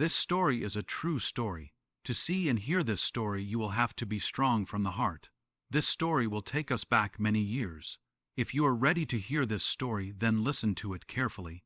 This story is a true story. To see and hear this story, you will have to be strong from the heart. This story will take us back many years. If you are ready to hear this story, then listen to it carefully.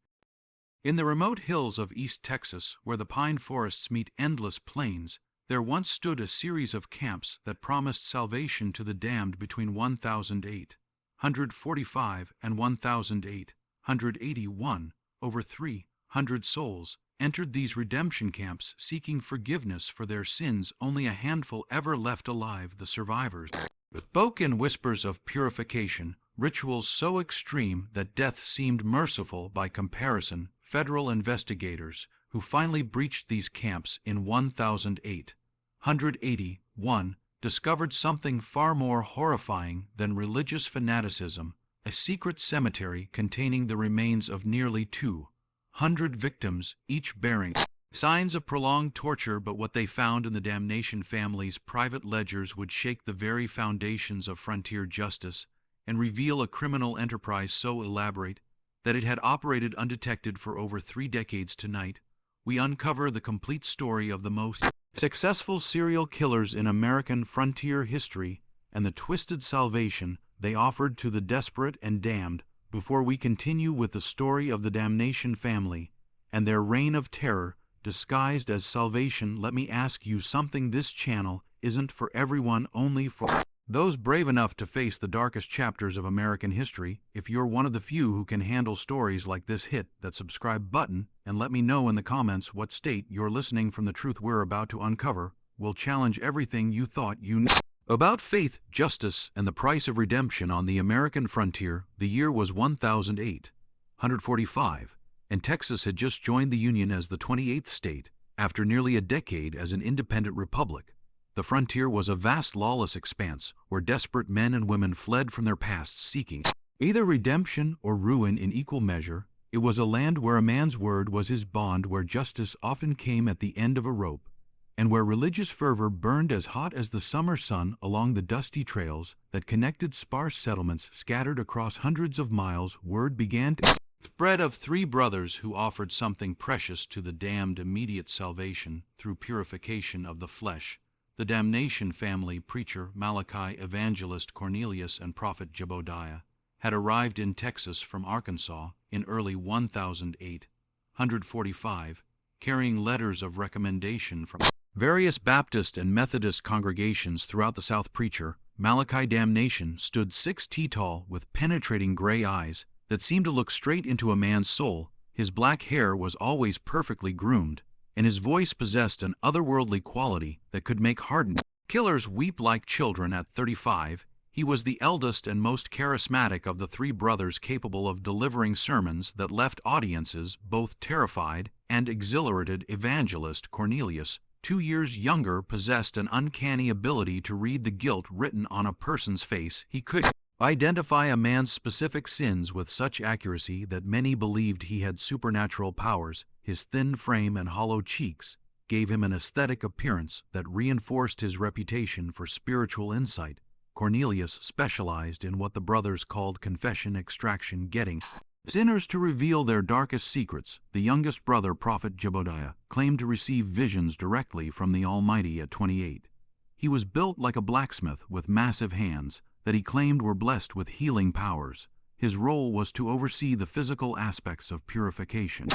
In the remote hills of East Texas, where the pine forests meet endless plains, there once stood a series of camps that promised salvation to the damned between 1845 and 1881. Over 300 souls entered these redemption camps seeking forgiveness for their sins, only a handful ever left alive, the survivors. Spoke in whispers of purification, rituals so extreme that death seemed merciful by comparison. Federal investigators, who finally breached these camps in 1881, discovered something far more horrifying than religious fanaticism: a secret cemetery containing the remains of nearly 200 victims, each bearing signs of prolonged torture. But what they found in the Damnation family's private ledgers would shake the very foundations of frontier justice and reveal a criminal enterprise so elaborate that it had operated undetected for over 3 decades. Tonight, we uncover the complete story of the most successful serial killers in American frontier history and the twisted salvation they offered to the desperate and damned. Before we continue with the story of the Damnation family and their reign of terror disguised as salvation, let me ask you something. This channel isn't for everyone, only for those brave enough to face the darkest chapters of American history. If you're one of the few who can handle stories like this, hit that subscribe button and let me know in the comments what state you're listening from. The truth we're about to uncover will challenge everything you thought you knew about faith, justice, and the price of redemption on the American frontier. The year was 1845, and Texas had just joined the Union as the 28th state, after nearly a decade as an independent republic. The frontier was a vast lawless expanse where desperate men and women fled from their pasts seeking either redemption or ruin in equal measure. It was a land where a man's word was his bond, where justice often came at the end of a rope, and where religious fervor burned as hot as the summer sun along the dusty trails that connected sparse settlements scattered across hundreds of miles. Word began to spread of 3 brothers who offered something precious to the damned: immediate salvation through purification of the flesh. The Damnation family, preacher Malachi, evangelist Cornelius, and prophet Jebodiah, had arrived in Texas from Arkansas in early 1845, carrying letters of recommendation from various Baptist and Methodist congregations throughout the South. Preacher Malachi Damnation stood 6 feet tall with penetrating gray eyes that seemed to look straight into a man's soul. His black hair was always perfectly groomed, and his voice possessed an otherworldly quality that could make hardened killers weep like children. At 35, he was the eldest and most charismatic of the 3 brothers, capable of delivering sermons that left audiences both terrified and exhilarated. Evangelist Cornelius, 2 years younger, possessed an uncanny ability to read the guilt written on a person's face. He could identify a man's specific sins with such accuracy that many believed he had supernatural powers. His thin frame and hollow cheeks gave him an aesthetic appearance that reinforced his reputation for spiritual insight. Cornelius specialized in what the brothers called confession extraction, getting sinners to reveal their darkest secrets. The youngest brother, prophet Jebodiah, claimed to receive visions directly from the Almighty at 28. He was built like a blacksmith with massive hands that he claimed were blessed with healing powers. His role was to oversee the physical aspects of purification,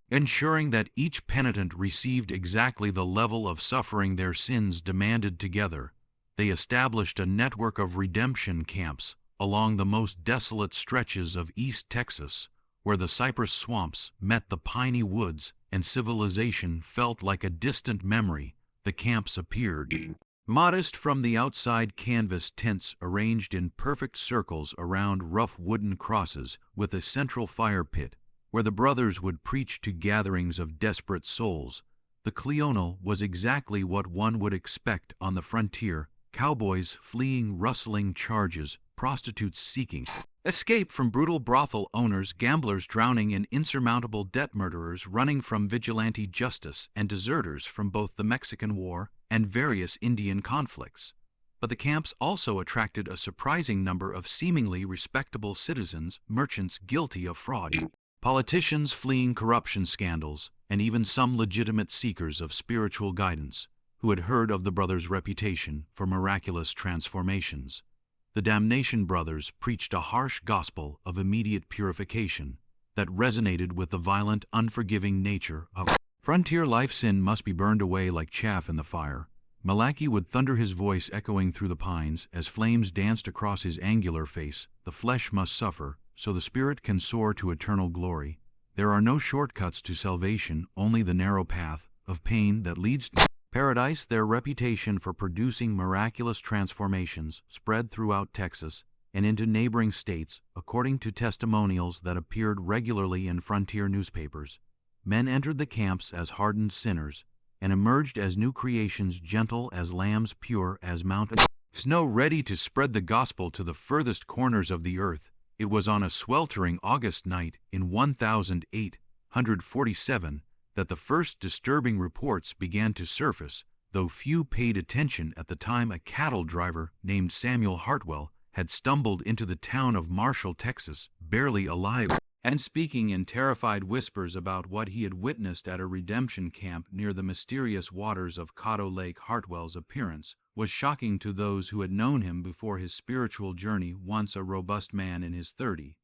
ensuring that each penitent received exactly the level of suffering their sins demanded. Together, they established a network of redemption camps along the most desolate stretches of East Texas, where the cypress swamps met the piney woods and civilization felt like a distant memory. The camps appeared modest from the outside: canvas tents arranged in perfect circles around rough wooden crosses, with a central fire pit where the brothers would preach to gatherings of desperate souls. The Cleonal was exactly what one would expect on the frontier: cowboys fleeing rustling charges, prostitutes seeking escape from brutal brothel owners, gamblers drowning in insurmountable debt, murderers running from vigilante justice, and deserters from both the Mexican War and various Indian conflicts. But the camps also attracted a surprising number of seemingly respectable citizens, merchants guilty of fraud, politicians fleeing corruption scandals, and even some legitimate seekers of spiritual guidance who had heard of the brothers' reputation for miraculous transformations. The Damnation brothers preached a harsh gospel of immediate purification that resonated with the violent, unforgiving nature of frontier life. Sin must be burned away like chaff in the fire. Malachi would thunder, his voice echoing through the pines as flames danced across his angular face. The flesh must suffer, so the spirit can soar to eternal glory. There are no shortcuts to salvation, only the narrow path of pain that leads to paradise. Their reputation for producing miraculous transformations spread throughout Texas and into neighboring states, according to testimonials that appeared regularly in frontier newspapers. Men entered the camps as hardened sinners and emerged as new creations, gentle as lambs, pure as mountain snow, ready to spread the gospel to the furthest corners of the earth. It was on a sweltering August night in 1847 that the first disturbing reports began to surface. Though few paid attention at the time, a cattle driver named Samuel Hartwell had stumbled into the town of Marshall, Texas, barely alive, and speaking in terrified whispers about what he had witnessed at a redemption camp near the mysterious waters of Cotto Lake. Hartwell's appearance was shocking to those who had known him before his spiritual journey. Once a robust man in his 30s,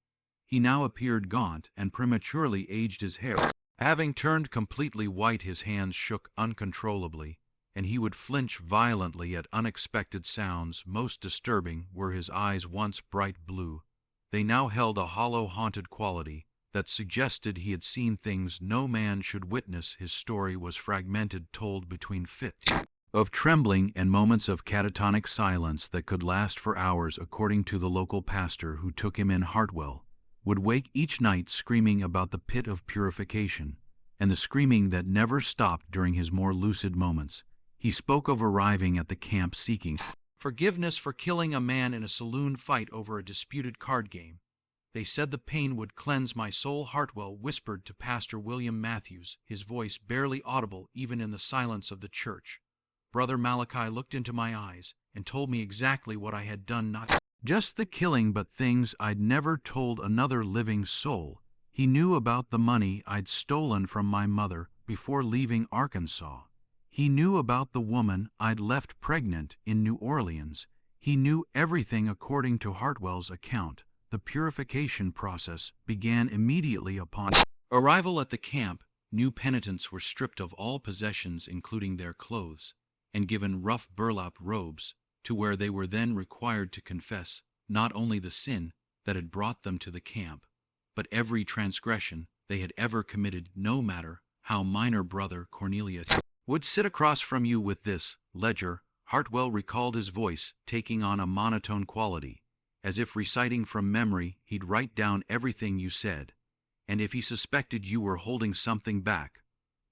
he now appeared gaunt and prematurely aged. His hair having turned completely white, his hands shook uncontrollably, and he would flinch violently at unexpected sounds. Most disturbing were his eyes, once bright blue. They now held a hollow, haunted quality that suggested he had seen things no man should witness. His story was fragmented, told between fits of trembling and moments of catatonic silence that could last for hours. According to the local pastor who took him in, Hartwell would wake each night screaming about the pit of purification, and the screaming that never stopped during his more lucid moments. He spoke of arriving at the camp seeking forgiveness for killing a man in a saloon fight over a disputed card game. They said the pain would cleanse my soul. Hartwell whispered to Pastor William Matthews, his voice barely audible even in the silence of the church. Brother Malachi looked into my eyes and told me exactly what I had done, not just the killing, but things I'd never told another living soul. He knew about the money I'd stolen from my mother before leaving Arkansas. He knew about the woman I'd left pregnant in New Orleans. He knew everything. According to Hartwell's account, the purification process began immediately upon arrival at the camp. New penitents were stripped of all possessions, including their clothes, and given rough burlap robes, to where they were then required to confess not only the sin that had brought them to the camp, but every transgression they had ever committed, no matter how minor. Brother Cornelius would sit across from you with this ledger. Hartwell recalled, his voice taking on a monotone quality. As if reciting from memory, he'd write down everything you said, and if he suspected you were holding something back,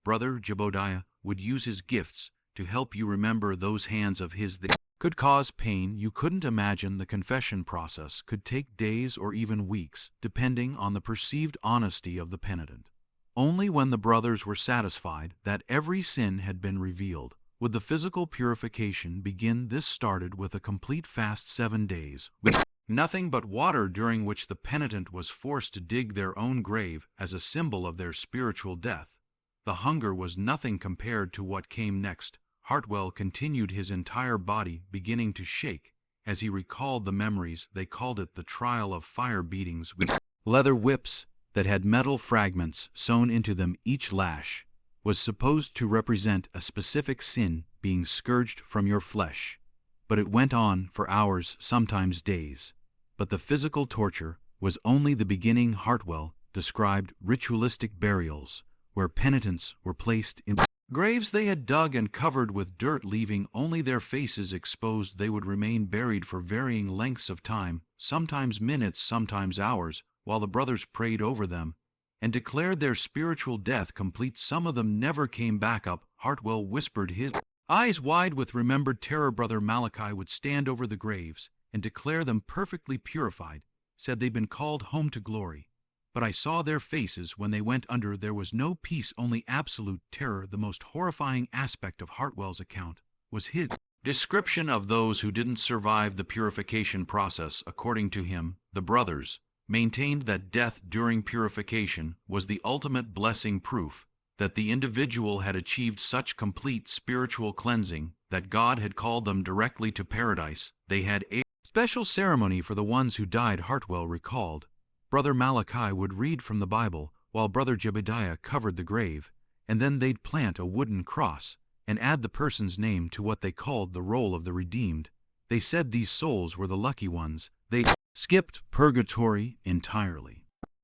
Brother Jebodiah would use his gifts to help you remember those hands of his that could cause pain you couldn't imagine. The confession process could take days or even weeks, depending on the perceived honesty of the penitent. Only when the brothers were satisfied that every sin had been revealed would the physical purification begin. This started with a complete fast, 7 days, with nothing but water, during which the penitent was forced to dig their own grave as a symbol of their spiritual death. The hunger was nothing compared to what came next. Hartwell continued, his entire body beginning to shake as he recalled the memories. They called it the trial of fire, beatings with leather whips that had metal fragments sewn into them. Each lash was supposed to represent a specific sin being scourged from your flesh, but it went on for hours, sometimes days. But the physical torture was only the beginning. Hartwell described ritualistic burials where penitents were placed in graves they had dug and covered with dirt, leaving only their faces exposed. They would remain buried for varying lengths of time, sometimes minutes, sometimes hours, while the brothers prayed over them and declared their spiritual death complete. Some of them never came back up. Hartwell whispered, his eyes wide with remembered terror. Brother Malachi would stand over the graves and declare them perfectly purified, said they'd been called home to glory. But I saw their faces when they went under. There was no peace, only absolute terror. The most horrifying aspect of Hartwell's account was his description of those who didn't survive the purification process. According to him, the brothers maintained that death during purification was the ultimate blessing, proof that the individual had achieved such complete spiritual cleansing that God had called them directly to paradise. They had a special ceremony for the ones who died. Hartwell recalled. Brother Malachi would read from the Bible while Brother Jebediah covered the grave, and then they'd plant a wooden cross and add the person's name to what they called the roll of the redeemed. They said these souls were the lucky ones. They skipped purgatory entirely.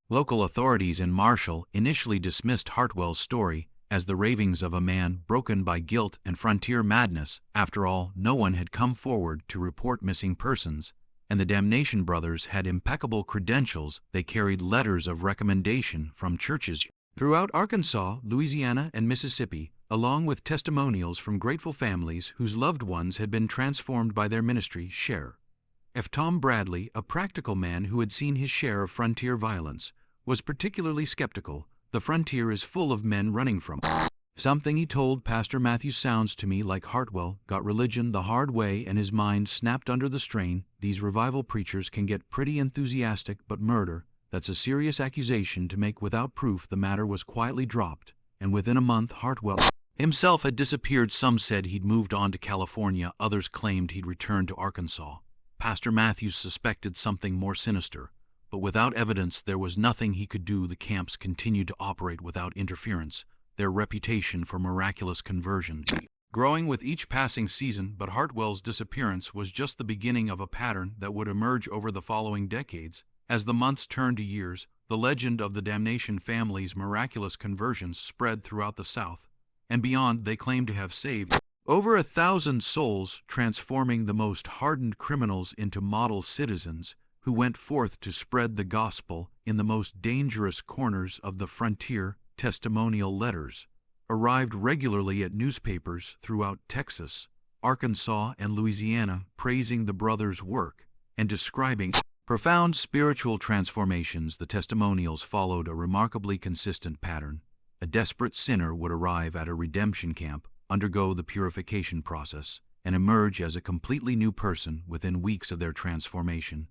Local authorities in Marshall initially dismissed Hartwell's story as the ravings of a man broken by guilt and frontier madness. After all, no one had come forward to report missing persons, and the Damnation brothers had impeccable credentials. They carried letters of recommendation from churches throughout Arkansas, Louisiana, and Mississippi, along with testimonials from grateful families whose loved ones had been transformed by their ministry. Share. F. Tom Bradley, a practical man who had seen his share of frontier violence, was particularly skeptical. The frontier is full of men running from something, he told Pastor Matthew. Sounds to me like Hartwell got religion the hard way and his mind snapped under the strain. These revival preachers can get pretty enthusiastic, but murder, that's a serious accusation to make without proof. The matter was quietly dropped, and within a month Hartwell himself had disappeared. Some said he'd moved on to California, others claimed he'd returned to Arkansas. Pastor Matthews suspected something more sinister, but without evidence there was nothing he could do. The camps continued to operate without interference, their reputation for miraculous conversions growing with each passing season. But Hartwell's disappearance was just the beginning of a pattern that would emerge over the following decades. As the months turned to years, the legend of the Damnation family's miraculous conversions spread throughout the South and beyond. They claimed to have saved over 1,000 souls, transforming the most hardened criminals into model citizens who went forth to spread the gospel in the most dangerous corners of the frontier. Testimonial letters arrived regularly at newspapers throughout Texas, Arkansas, and Louisiana, praising the brothers' work and describing profound spiritual transformations. The testimonials followed a remarkably consistent pattern. A desperate sinner would arrive at a redemption camp, undergo the purification process, and emerge as a completely new person within weeks of their transformation.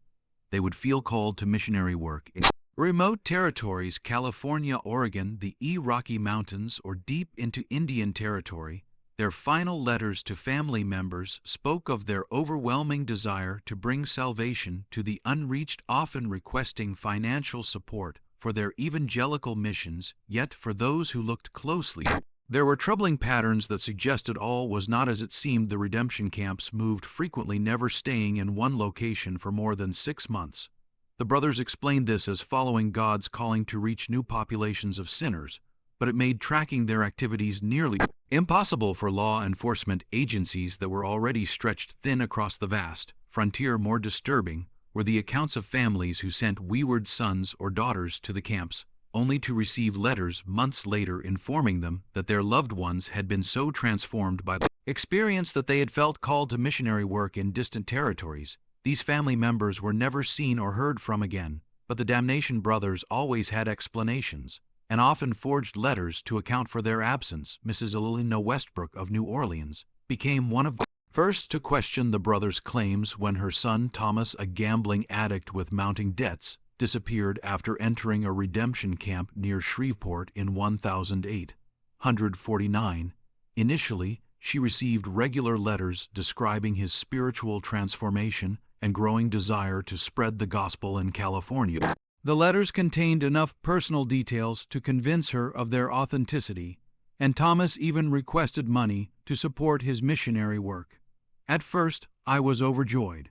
They would feel called to missionary work in remote territories, California, Oregon, the Rocky Mountains, or deep into Indian Territory. Their final letters to family members spoke of their overwhelming desire to bring salvation to the unreached, often requesting financial support for their evangelical missions. Yet for those who looked closely, there were troubling patterns that suggested all was not as it seemed. The redemption camps moved frequently, never staying in one location for more than 6 months. The brothers explained this as following God's calling to reach new populations of sinners, but it made tracking their activities nearly impossible for law enforcement agencies that were already stretched thin across the vast frontier. More disturbing were the accounts of families who sent wayward sons or daughters to the camps, only to receive letters months later informing them that their loved ones had been so transformed by the experience that they had felt called to missionary work in distant territories. These family members were never seen or heard from again, but the Damnation brothers always had explanations, and often forged letters to account for their absence. Mrs. Elena Westbrook of New Orleans became one of the first to question the brothers' claims when her son Thomas, a gambling addict with mounting debts, disappeared after entering a redemption camp near Shreveport in 1849. Initially, she received regular letters describing his spiritual transformation and growing desire to spread the gospel in California. The letters contained enough personal details to convince her of their authenticity, and Thomas even requested money to support his missionary work. At first, I was overjoyed.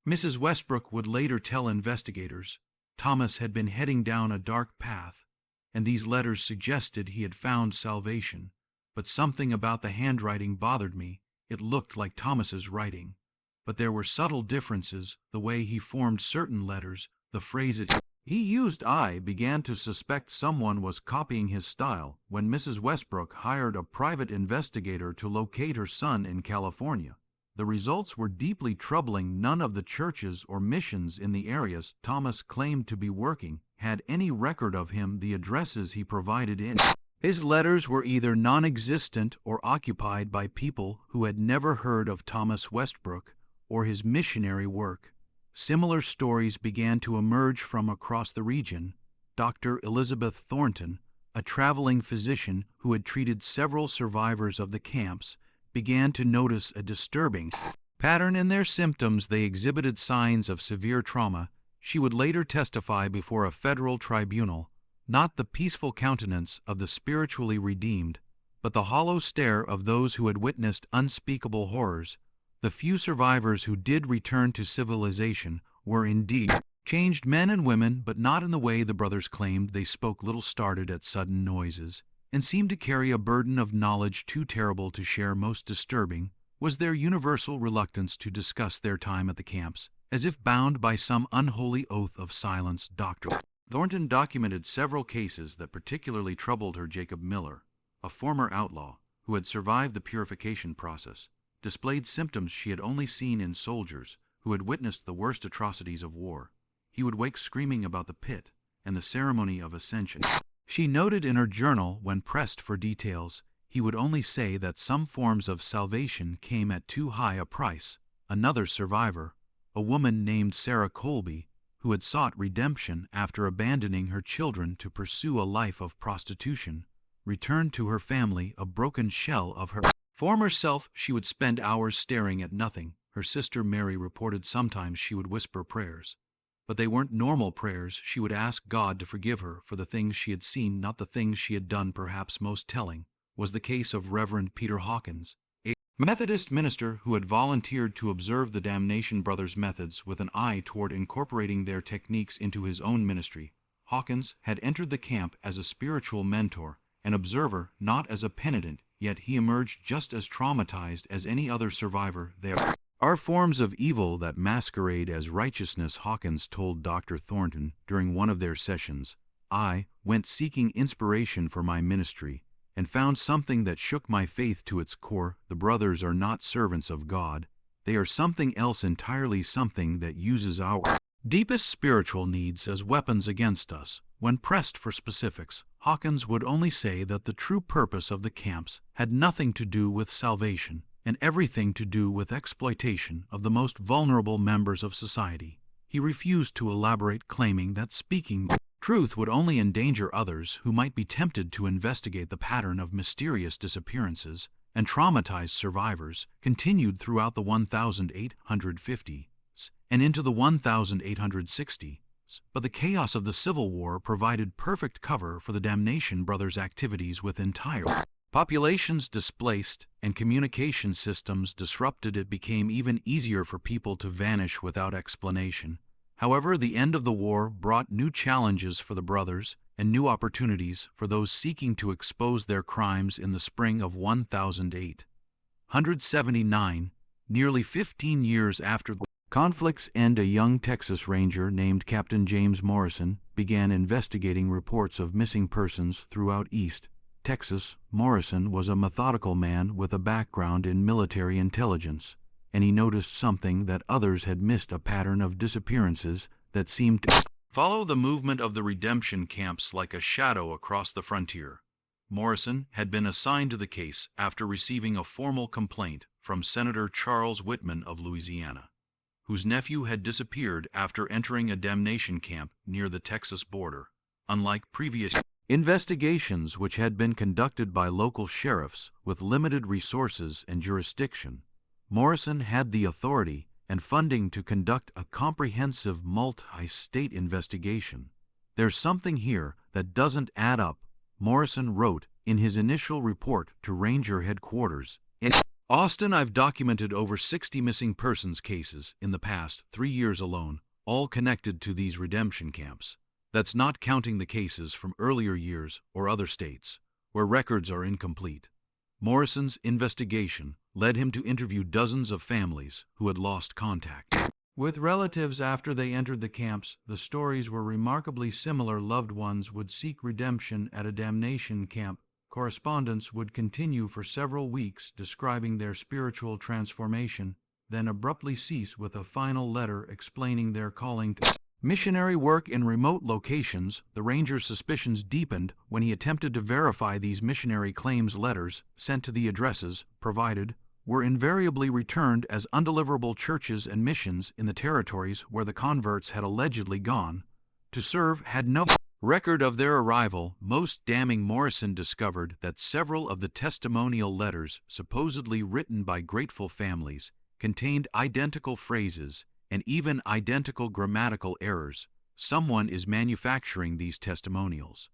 Mrs. Westbrook would later tell investigators Thomas had been heading down a dark path, and these letters suggested he had found salvation. But something about the handwriting bothered me. It looked like Thomas's writing, but there were subtle differences, the way he formed certain letters, the phrases he used. I began to suspect someone was copying his style. When Mrs. Westbrook hired a private investigator to locate her son in California, the results were deeply troubling. None of the churches or missions in the areas Thomas claimed to be working had any record of him. The addresses he provided in his letters were either non-existent or occupied by people who had never heard of Thomas Westbrook or his missionary work. Similar stories began to emerge from across the region. Dr. Elizabeth Thornton, a traveling physician who had treated several survivors of the camps, began to notice a disturbing pattern in their symptoms. They exhibited signs of severe trauma. She would later testify before a federal tribunal, not the peaceful countenance of the spiritually redeemed, but the hollow stare of those who had witnessed unspeakable horrors. The few survivors who did return to civilization were indeed changed men and women, but not in the way the brothers claimed. They spoke little, started at sudden noises, and seemed to carry a burden of knowledge too terrible to share. Most disturbing was their universal reluctance to discuss their time at the camps, as if bound by some unholy oath of silence. Dr. Thornton documented several cases that particularly troubled her. Jacob Miller, a former outlaw who had survived the purification process, displayed symptoms she had only seen in soldiers who had witnessed the worst atrocities of war. He would wake screaming about the pit and the ceremony of ascension. She noted in her journal, when pressed for details, he would only say that some forms of salvation came at too high a price. Another survivor, a woman named Sarah Colby, who had sought redemption after abandoning her children to pursue a life of prostitution, returned to her family a broken shell of her former self. She would spend hours staring at nothing. Her sister Mary reported sometimes she would whisper prayers, but they weren't normal prayers. She would ask God to forgive her for the things she had seen, not the things she had done. Perhaps most telling was the case of Reverend Peter Hawkins, a Methodist minister who had volunteered to observe the Damnation brothers' methods with an eye toward incorporating their techniques into his own ministry. Hawkins had entered the camp as a spiritual mentor, an observer, not as a penitent, yet he emerged just as traumatized as any other survivor. There are forms of evil that masquerade as righteousness, Hawkins told Dr. Thornton during one of their sessions. I went seeking inspiration for my ministry and found something that shook my faith to its core. The brothers are not servants of God. They are something else entirely, something that uses our deepest spiritual needs as weapons against us. When pressed for specifics, Hawkins would only say that the true purpose of the camps had nothing to do with salvation and everything to do with exploitation of the most vulnerable members of society. He refused to elaborate, claiming that speaking truth would only endanger others who might be tempted to investigate. The pattern of mysterious disappearances and traumatized survivors continued throughout the 1850s and into the 1860s, but the chaos of the Civil War provided perfect cover for the Damnation brothers' activities. With entire populations displaced and communication systems disrupted, it became even easier for people to vanish without explanation. However, the end of the war brought new challenges for the brothers and new opportunities for those seeking to expose their crimes. In the spring of 1879, nearly 15 years after the conflict's end, a young Texas Ranger named Captain James Morrison began investigating reports of missing persons throughout East Texas. Morrison was a methodical man with a background in military intelligence, and he noticed something that others had missed: a pattern of disappearances that seemed to follow the movement of the redemption camps like a shadow across the frontier. Morrison had been assigned to the case after receiving a formal complaint from Senator Charles Whitman of Louisiana, whose nephew had disappeared after entering a damnation camp near the Texas border. Unlike previous investigations which had been conducted by local sheriffs with limited resources and jurisdiction, Morrison had the authority and funding to conduct a comprehensive multi-state investigation. "There's something here that doesn't add up," Morrison wrote in his initial report to Ranger headquarters in Austin. "I've documented over 60 missing persons cases in the past 3 years alone, all connected to these redemption camps. That's not counting the cases from earlier years or other states, where records are incomplete." Morrison's investigation led him to interview dozens of families who had lost contact with relatives after they entered the camps. The stories were remarkably similar. Loved ones would seek redemption at a damnation camp. Correspondence would continue for several weeks describing their spiritual transformation, then abruptly cease with a final letter explaining their calling to missionary work in remote locations. The ranger's suspicions deepened when he attempted to verify these missionary claims. Letters sent to the addresses provided were invariably returned as undeliverable churches, and missions in the territories where the converts had allegedly gone to serve had no record of their arrival. Most damning, Morrison discovered that several of the testimonial letters supposedly written by grateful families contained identical phrases and even identical grammatical errors. Someone is manufacturing these testimonials.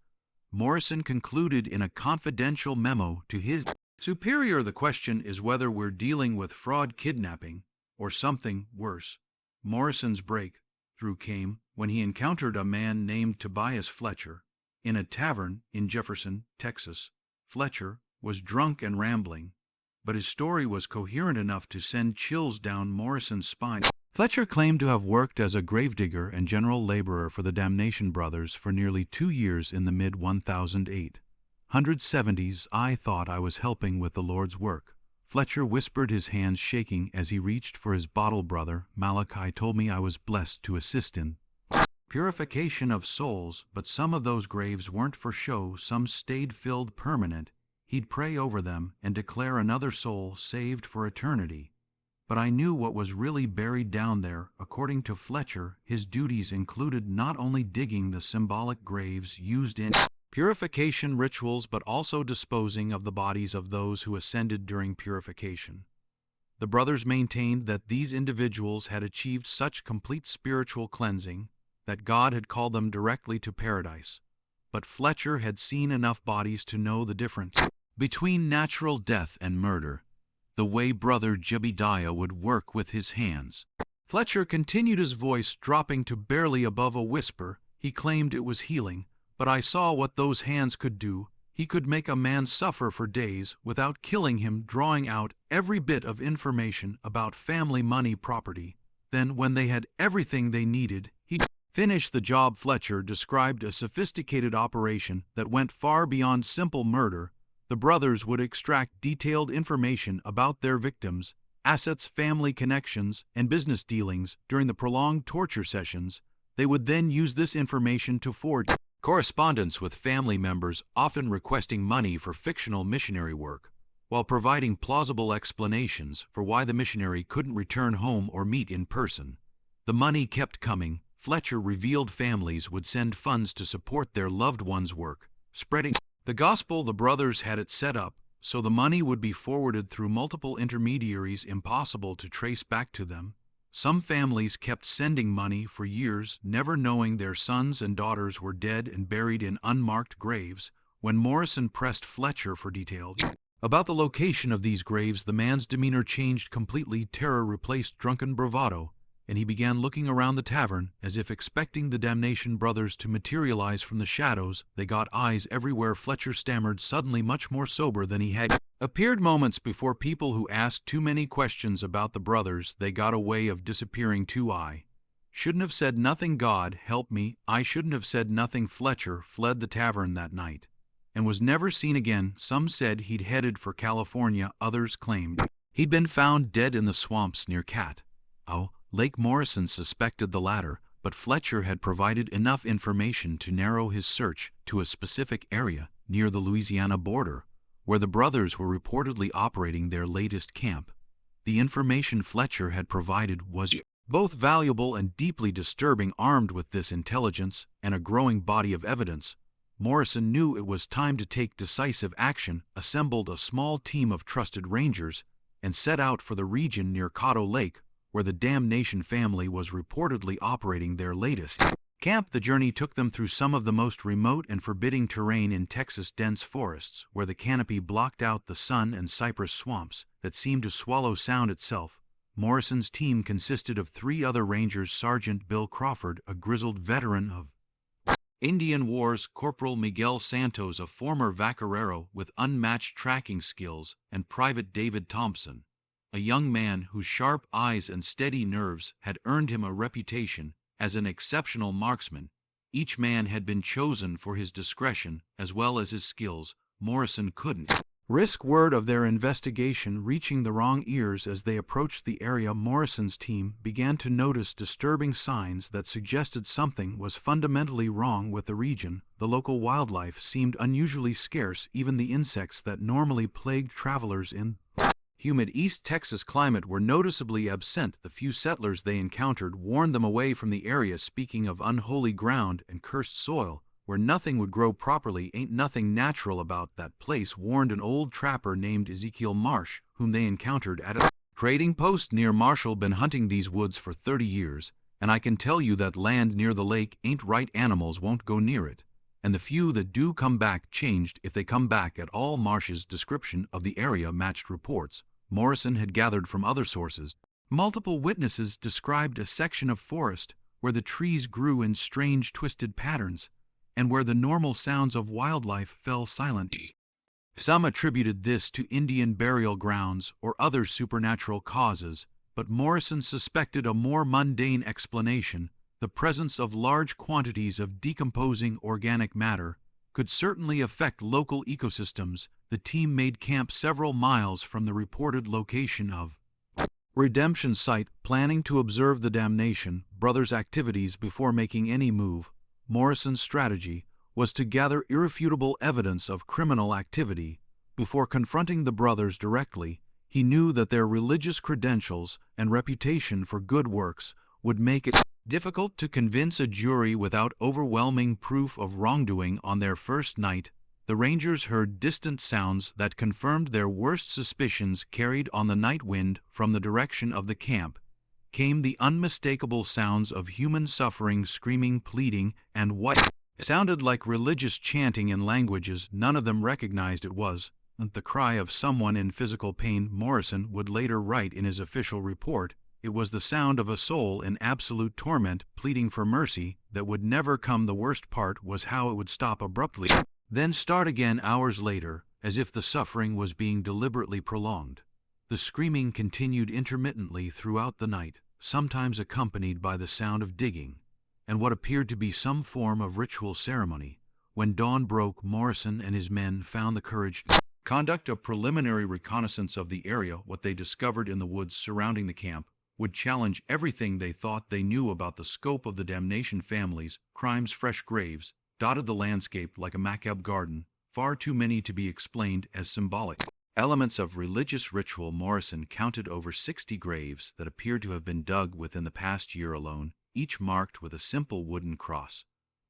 Morrison concluded in a confidential memo to his superior, the question is whether we're dealing with fraud, kidnapping, or something worse. Morrison's breakthrough came when he encountered a man named Tobias Fletcher in a tavern in Jefferson, Texas. Fletcher was drunk and rambling, but his story was coherent enough to send chills down Morrison's spine. Fletcher claimed to have worked as a gravedigger and general laborer for the Damnation brothers for nearly 2 years in the mid-1870s. I thought I was helping with the Lord's work, Fletcher whispered, his hands shaking as he reached for his bottle. Brother Malachi told me I was blessed to assist in purification of souls, but some of those graves weren't for show. Some stayed filled permanent. He'd pray over them and declare another soul saved for eternity. But I knew what was really buried down there. According to Fletcher, his duties included not only digging the symbolic graves used in purification rituals, but also disposing of the bodies of those who ascended during purification. The brothers maintained that these individuals had achieved such complete spiritual cleansing that God had called them directly to paradise. But Fletcher had seen enough bodies to know the difference between natural death and murder, the way Brother Jebediah would work with his hands. Fletcher continued, his voice dropping to barely above a whisper. He claimed it was healing, but I saw what those hands could do. He could make a man suffer for days without killing him, drawing out every bit of information about family, money, property. Then, when they had everything they needed, he finished the job. Fletcher described a sophisticated operation that went far beyond simple murder. The brothers would extract detailed information about their victims, assets, family connections, and business dealings during the prolonged torture sessions. They would then use this information to forge correspondence with family members, often requesting money for fictional missionary work, while providing plausible explanations for why the missionary couldn't return home or meet in person. The money kept coming. Fletcher revealed families would send funds to support their loved ones' work, spreading the gospel. The brothers had it set up so the money would be forwarded through multiple intermediaries, impossible to trace back to them. Some families kept sending money for years, never knowing their sons and daughters were dead and buried in unmarked graves. When Morrison pressed Fletcher for details about the location of these graves, the man's demeanor changed completely. Terror replaced drunken bravado, and he began looking around the tavern as if expecting the Damnation brothers to materialize from the shadows. They got eyes everywhere. Fletcher stammered, suddenly much more sober than he had appeared moments before. People who asked too many questions about the brothers, they got a way of disappearing too. I shouldn't have said nothing. God help me, I shouldn't have said nothing. Fletcher fled the tavern that night and was never seen again. Some said he'd headed for California. Others claimed he'd been found dead in the swamps near Lake. Morrison suspected the latter, but Fletcher had provided enough information to narrow his search to a specific area near the Louisiana border, where the brothers were reportedly operating their latest camp. The information Fletcher had provided was both valuable and deeply disturbing. Armed with this intelligence and a growing body of evidence, Morrison knew it was time to take decisive action, assembled a small team of trusted rangers, and set out for the region near Cotto Lake, where the Damnation family was reportedly operating their latest camp. The journey took them through some of the most remote and forbidding terrain in Texas, dense forests where the canopy blocked out the sun, and cypress swamps that seemed to swallow sound itself. Morrison's team consisted of 3 other rangers: Sergeant Bill Crawford, a grizzled veteran of Indian wars; Corporal Miguel Santos, a former vaquerero with unmatched tracking skills; and Private David Thompson, a young man whose sharp eyes and steady nerves had earned him a reputation as an exceptional marksman. Each man had been chosen for his discretion as well as his skills. Morrison couldn't risk word of their investigation reaching the wrong ears. As they approached the area, Morrison's team began to notice disturbing signs that suggested something was fundamentally wrong with the region. The local wildlife seemed unusually scarce. Even the insects that normally plagued travelers in humid East Texas climate were noticeably absent. The few settlers they encountered warned them away from the area, speaking of unholy ground and cursed soil, where nothing would grow properly. Ain't nothing natural about that place, warned an old trapper named Ezekiel Marsh, whom they encountered at a trading post near Marshall. Been hunting these woods for 30 years, and I can tell you that land near the lake ain't right. Animals won't go near it, and the few that do come back changed, if they come back at all. Marsh's description of the area matched reports Morrison had gathered from other sources. Multiple witnesses described a section of forest where the trees grew in strange twisted patterns, and where the normal sounds of wildlife fell silent. Some attributed this to Indian burial grounds or other supernatural causes, but Morrison suspected a more mundane explanation. The presence of large quantities of decomposing organic matter could certainly affect local ecosystems. The team made camp several miles from the reported location of redemption site, planning to observe the Damnation brothers' activities before making any move. Morrison's strategy was to gather irrefutable evidence of criminal activity before confronting the brothers directly. He knew that their religious credentials and reputation for good works would make it difficult to convince a jury without overwhelming proof of wrongdoing. On their first night, the Rangers heard distant sounds that confirmed their worst suspicions. Carried on the night wind from the direction of the camp came the unmistakable sounds of human suffering, screaming, pleading, and what sounded like religious chanting in languages none of them recognized. It was the cry of someone in physical pain. Morrison would later write in his official report, it was the sound of a soul in absolute torment, pleading for mercy that would never come. The worst part was how it would stop abruptly, then start again hours later, as if the suffering was being deliberately prolonged. The screaming continued intermittently throughout the night, sometimes accompanied by the sound of digging and what appeared to be some form of ritual ceremony. When dawn broke, Morrison and his men found the courage to conduct a preliminary reconnaissance of the area. What they discovered in the woods surrounding the camp would challenge everything they thought they knew about the scope of the Damnation family's crimes. Fresh graves dotted the landscape like a macabre garden, far too many to be explained as symbolic elements of religious ritual. Morrison counted over 60 graves that appeared to have been dug within the past year alone, each marked with a simple wooden cross,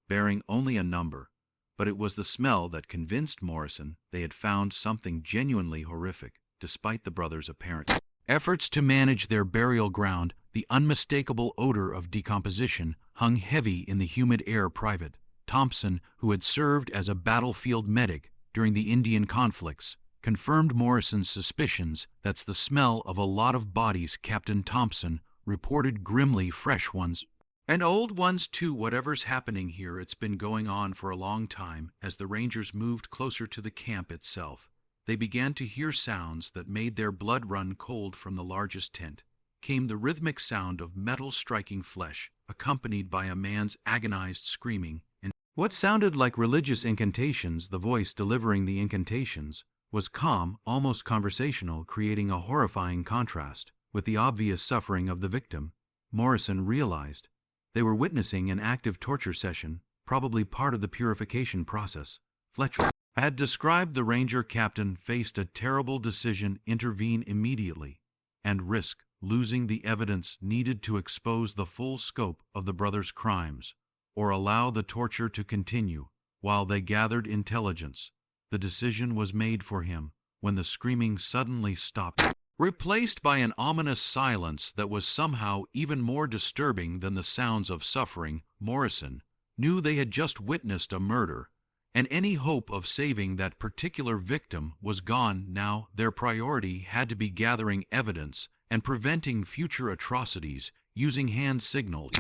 bearing only a number. But it was the smell that convinced Morrison they had found something genuinely horrific. Despite the brothers' apparent efforts to manage their burial ground, the unmistakable odor of decomposition hung heavy in the humid air. Private Thompson, who had served as a battlefield medic during the Indian conflicts, confirmed Morrison's suspicions. That's the smell of a lot of bodies, Captain Thompson reported grimly. Fresh ones and old ones too. Whatever's happening here, it's been going on for a long time. As the Rangers moved closer to the camp itself, they began to hear sounds that made their blood run cold. From the largest tent came the rhythmic sound of metal striking flesh, accompanied by a man's agonized screaming and what sounded like religious incantations. The voice delivering the incantations was calm, almost conversational, creating a horrifying contrast with the obvious suffering of the victim. Morrison realized they were witnessing an active torture session, probably part of the purification process. Fletcher had described the Ranger captain faced a terrible decision: intervene immediately and risk losing the evidence needed to expose the full scope of the brothers' crimes, or allow the torture to continue while they gathered intelligence. The decision was made for him when the screaming suddenly stopped, replaced by an ominous silence that was somehow even more disturbing than the sounds of suffering. Morrison knew they had just witnessed a murder, and any hope of saving that particular victim was gone now. Their priority had to be gathering evidence and preventing future atrocities using hand signals.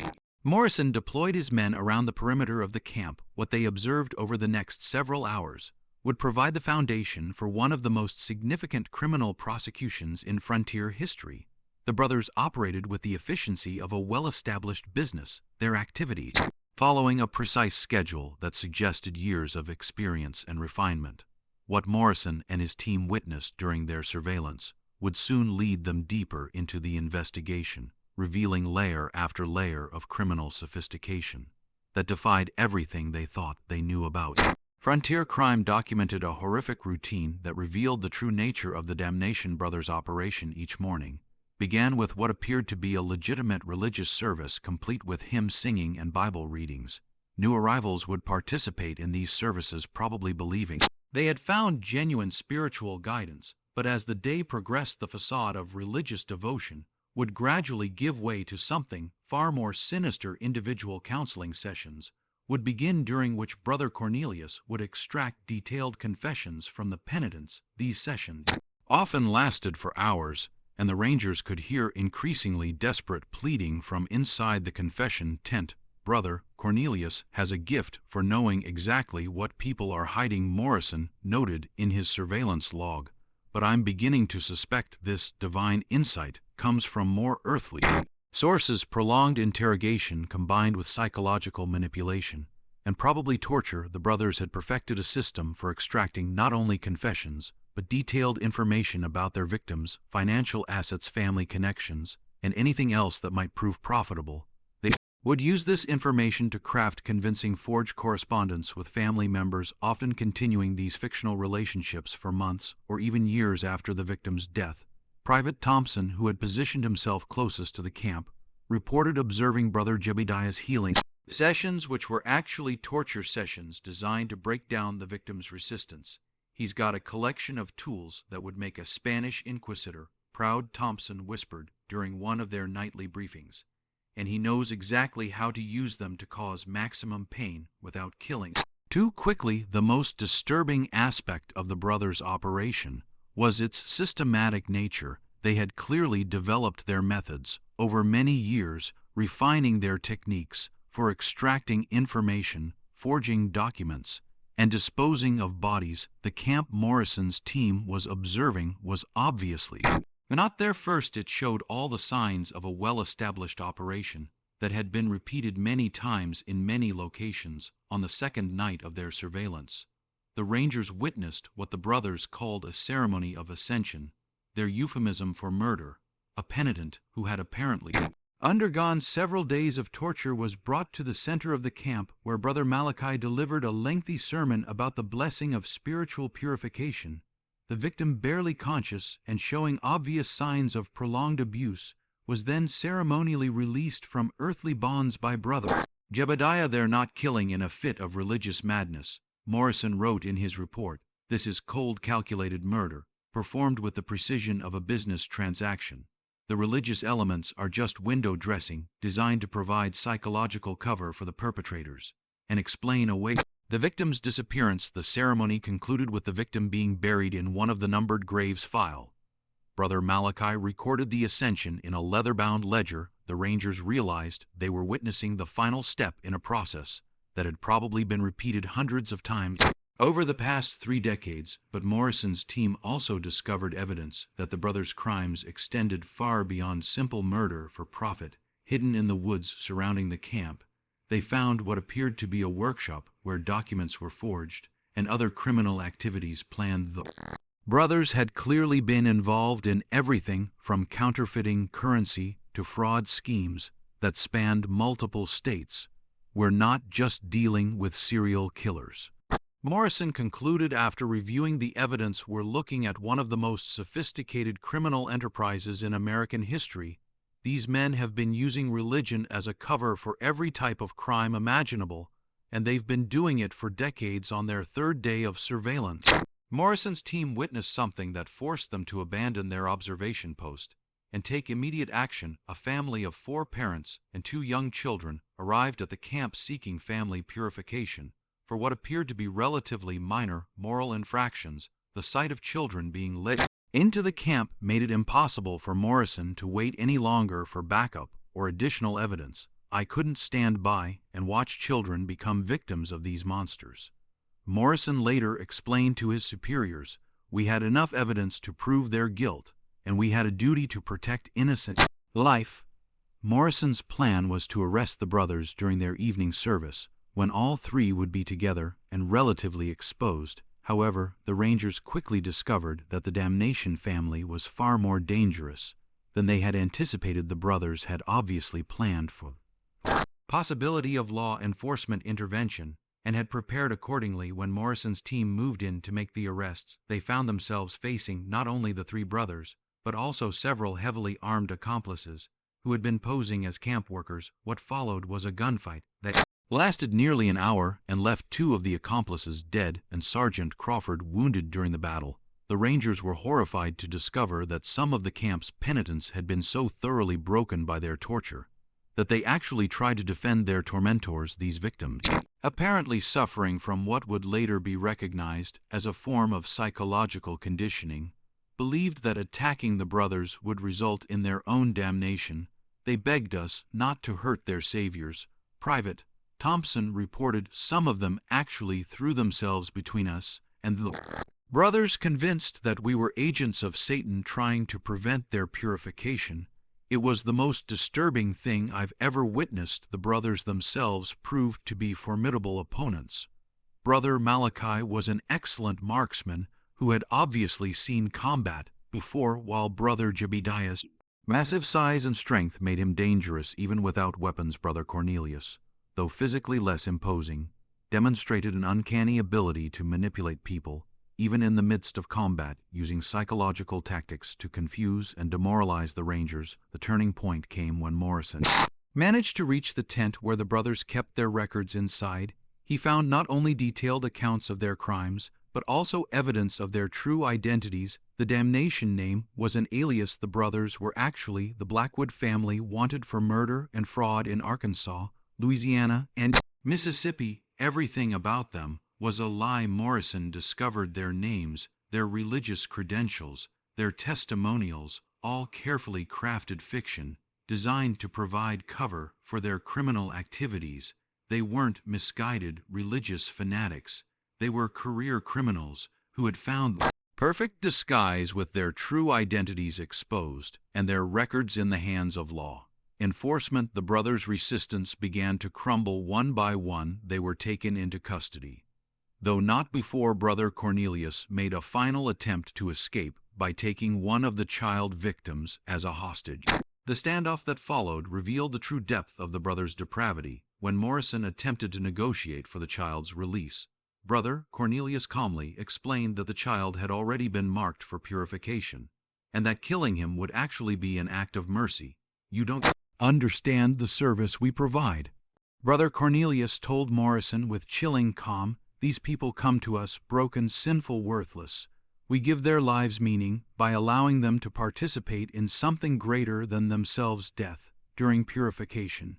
Morrison deployed his men around the perimeter of the camp. What they observed over the next several hours would provide the foundation for one of the most significant criminal prosecutions in frontier history. The brothers operated with the efficiency of a well-established business, their activities following a precise schedule that suggested years of experience and refinement. What Morrison and his team witnessed during their surveillance would soon lead them deeper into the investigation, revealing layer after layer of criminal sophistication that defied everything they thought they knew about. Frontier Crime documented a horrific routine that revealed the true nature of the Damnation Brothers' operation each morning. Began with what appeared to be a legitimate religious service complete with hymn singing and Bible readings. New arrivals would participate in these services probably believing they had found genuine spiritual guidance, but as the day progressed, the facade of religious devotion would gradually give way to something far more sinister. Individual counseling sessions would begin, during which Brother Cornelius would extract detailed confessions from the penitents. These sessions often lasted for hours, and the Rangers could hear increasingly desperate pleading from inside the confession tent. Brother Cornelius has a gift for knowing exactly what people are hiding, Morrison noted in his surveillance log, but I'm beginning to suspect this divine insight comes from more earthly sources. Prolonged interrogation combined with psychological manipulation and probably torture, the brothers had perfected a system for extracting not only confessions, but detailed information about their victims, financial assets, family connections, and anything else that might prove profitable. They would use this information to craft convincing forged correspondence with family members, often continuing these fictional relationships for months or even years after the victim's death. Private Thompson, who had positioned himself closest to the camp, reported observing Brother Jebediah's healing sessions, which were actually torture sessions designed to break down the victim's resistance. "He's got a collection of tools that would make a Spanish inquisitor proud," Thompson whispered during one of their nightly briefings, "and he knows exactly how to use them to cause maximum pain without killing too quickly." The most disturbing aspect of the brothers' operation was its systematic nature. They had clearly developed their methods over many years, refining their techniques for extracting information, forging documents, and disposing of bodies. The camp Morrison's team was observing was obviously not their first. It showed all the signs of a well-established operation that had been repeated many times in many locations. On the second night of their surveillance, the Rangers witnessed what the brothers called a ceremony of ascension, their euphemism for murder. A penitent who had apparently undergone several days of torture was brought to the center of the camp, where Brother Malachi delivered a lengthy sermon about the blessing of spiritual purification. The victim, barely conscious and showing obvious signs of prolonged abuse, was then ceremonially released from earthly bonds by Brother Jebediah. "They're not killing in a fit of religious madness," Morrison wrote in his report. "This is cold, calculated murder, performed with the precision of a business transaction. The religious elements are just window dressing, designed to provide psychological cover for the perpetrators and explain away the victim's disappearance." The ceremony concluded with the victim being buried in one of the numbered graves. File. Brother Malachi recorded the ascension in a leather-bound ledger. The Rangers realized they were witnessing the final step in a process that had probably been repeated hundreds of times over the past 3 decades, but Morrison's team also discovered evidence that the brothers' crimes extended far beyond simple murder for profit. Hidden in the woods surrounding the camp, they found what appeared to be a workshop where documents were forged and other criminal activities planned. The brothers had clearly been involved in everything from counterfeiting currency to fraud schemes that spanned multiple states. "We're not just dealing with serial killers," Morrison concluded after reviewing the evidence. "We're looking at one of the most sophisticated criminal enterprises in American history. These men have been using religion as a cover for every type of crime imaginable, and they've been doing it for decades." On their third day of surveillance, Morrison's team witnessed something that forced them to abandon their observation post and take immediate action. A family of 4 parents and 2 young children arrived at the camp seeking family purification for what appeared to be relatively minor moral infractions. The sight of children being led into the camp made it impossible for Morrison to wait any longer for backup or additional evidence. "I couldn't stand by and watch children become victims of these monsters," Morrison later explained to his superiors. "We had enough evidence to prove their guilt, and we had a duty to protect innocent life." Morrison's plan was to arrest the brothers during their evening service, when all 3 would be together and relatively exposed. However, the Rangers quickly discovered that the Damnation family was far more dangerous than they had anticipated. The brothers had obviously planned for possibility of law enforcement intervention and had prepared accordingly. When Morrison's team moved in to make the arrests, they found themselves facing not only the three brothers, but also several heavily armed accomplices who had been posing as camp workers. What followed was a gunfight that lasted nearly an hour and left two of the accomplices dead and Sergeant Crawford wounded during the battle. The Rangers were horrified to discover that some of the camp's penitents had been so thoroughly broken by their torture that they actually tried to defend their tormentors. These victims, apparently suffering from what would later be recognized as a form of psychological conditioning, believed that attacking the brothers would result in their own damnation. They begged us not to hurt their saviors. Private Thompson reported some of them actually threw themselves between us and the brothers, convinced that we were agents of Satan trying to prevent their purification. It was the most disturbing thing I've ever witnessed. The brothers themselves proved to be formidable opponents. Brother Malachi was an excellent marksman who had obviously seen combat before, while Brother Jebediah's massive size and strength made him dangerous even without weapons. Brother Cornelius, though physically less imposing, demonstrated an uncanny ability to manipulate people, even in the midst of combat, using psychological tactics to confuse and demoralize the Rangers. The turning point came when Morrison managed to reach the tent where the brothers kept their records. Inside, he found not only detailed accounts of their crimes, but also evidence of their true identities. The Damnation name was an alias. The brothers were actually the Blackwood family wanted for murder and fraud in Arkansas, Louisiana, and Mississippi. Everything about them was a lie. Morrison discovered their names, their religious credentials, their testimonials, all carefully crafted fiction, designed to provide cover for their criminal activities. They weren't misguided religious fanatics. They were career criminals who had found perfect disguise with their true identities exposed and their records in the hands of law enforcement. The brothers' resistance began to crumble one by one. They were taken into custody, though not before Brother Cornelius made a final attempt to escape by taking one of the child victims as a hostage. The standoff that followed revealed the true depth of the brothers' depravity. When Morrison attempted to negotiate for the child's release, Brother Cornelius calmly explained that the child had already been marked for purification, and that killing him would actually be an act of mercy. "You don't understand the service we provide," Brother Cornelius told Morrison with chilling calm. "These people come to us broken, sinful, worthless. We give their lives meaning by allowing them to participate in something greater than themselves. Death during purification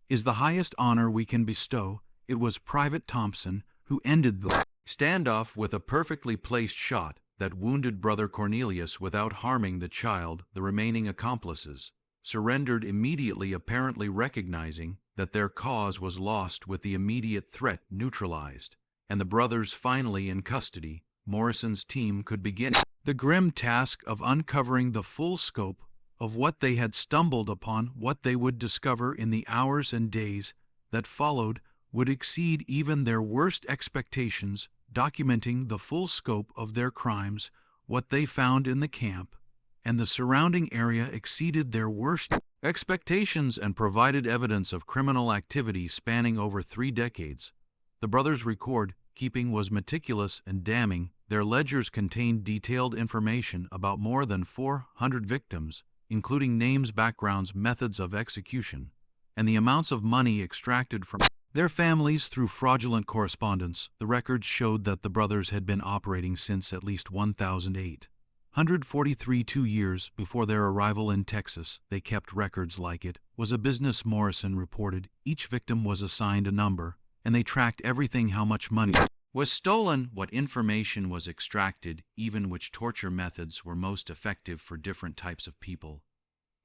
is the highest honor we can bestow." It was Private Thompson who ended the standoff with a perfectly placed shot that wounded Brother Cornelius without harming the child. The remaining accomplices surrendered immediately, apparently recognizing that their cause was lost with the immediate threat neutralized, and the brothers finally in custody. Morrison's team could begin the grim task of uncovering the full scope of what they had stumbled upon. What they would discover in the hours and days that followed would exceed even their worst expectations. Documenting the full scope of their crimes, what they found in the camp and the surrounding area exceeded their worst expectations and provided evidence of criminal activity spanning over 3 decades. The brothers' record keeping was meticulous and damning. Their ledgers contained detailed information about more than 400 victims, including names, backgrounds, methods of execution, and the amounts of money extracted from their families through fraudulent correspondence. The records showed that the brothers had been operating since at least 1843, 2 years before their arrival in Texas. They kept records like it was a business. Morrison reported each victim was assigned a number, and they tracked everything: how much money was stolen, what information was extracted, even which torture methods were most effective for different types of people.